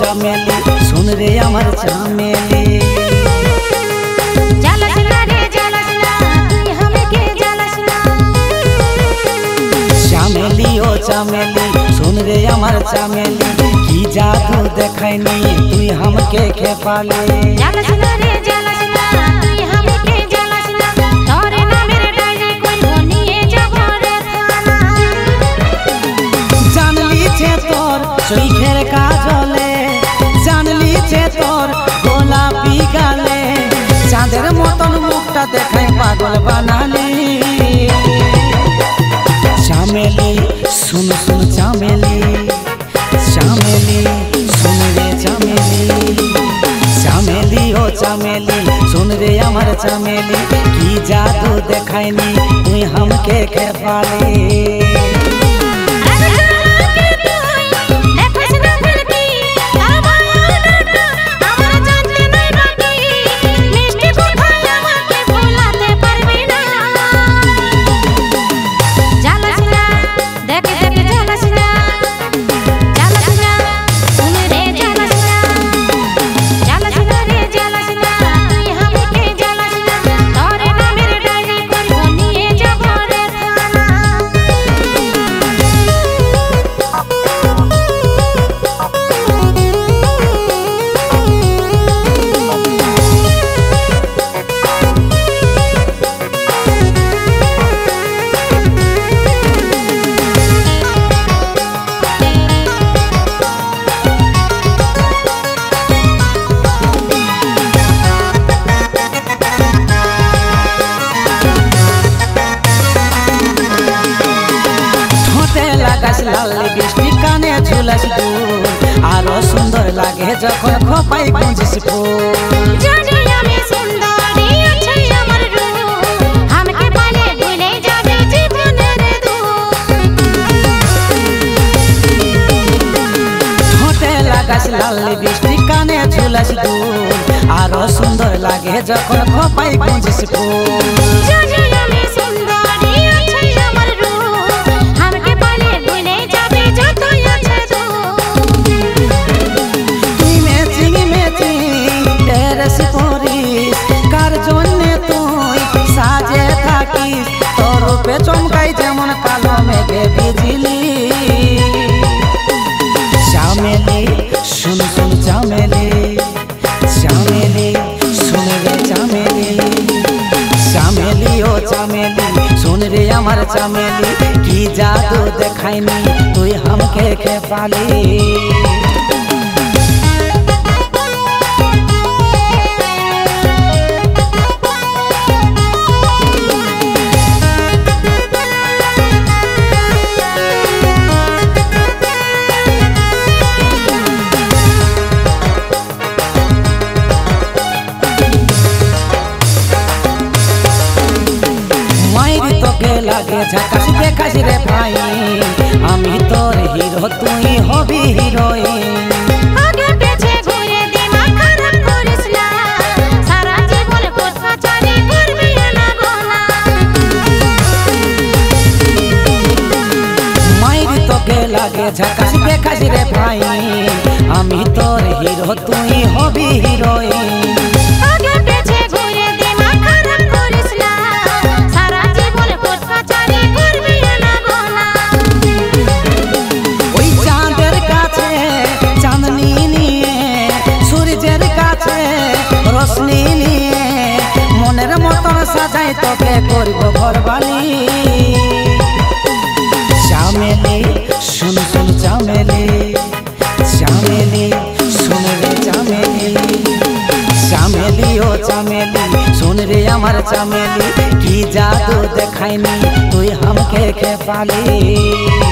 चामेली सुन रे अमर चामेली चामेली ओ चामेली सुन रे अमर चामेली की जादू देखैनी तू हमके खेपाले चोखेर काजले जानली छे तोर गोलापी गाले चाँदेर मतन मुखटा देखे पागल बनाली चामेली सुन सुन चामेली चामेली सुन रे चामेली चामेली ओ चामेली सुन रे अमर चामेली की जादू देखैनी तू हमके खेपाले लाल लिपस्टिक काने झुलस दूर आरो सुंदर लागे जखन खोपाई गुंजिस फूल जड़िया में सुंदरी छै हमर रूप हमके पाले भूले जाबे जीवन रे दूर होते लागस लाल लिपस्टिक काने झुलस दूर आरो सुंदर लागे जखन खोपाई गुंजिस फूल जड़िया में सुंदरी छै हमर रूप हमके पाले भूले जाबे जतया छै पे चमकाई जेमन कालो में गे बिजली चामेली सुन सुन चामेली चामेली सुन रे चामेली चामेली ओ चामेली सुन रे अमर चामेली की जादू देखैनी तू हमके खेपाली लागे झकास देखास रे भाई आमी तोर हीरो तुई होबी हिरोइन आगे पीछे घुरे दिमाग खराब करिस ना सारा जीवन कोठा चली करबी ना गोना माइर तोके लागे झकास देखास रे भाई आमी तोर हीरो तुई होबी हिरोइन रोशनी निये मनेर मतन साजाई तोके करब घरबाली चामेली सुन सुन चामेली चामेली सुन रे चामेली चामेली ओ चामेली सुन रे अमर चामेली की जादू देखैनी तू हमके खेपाली।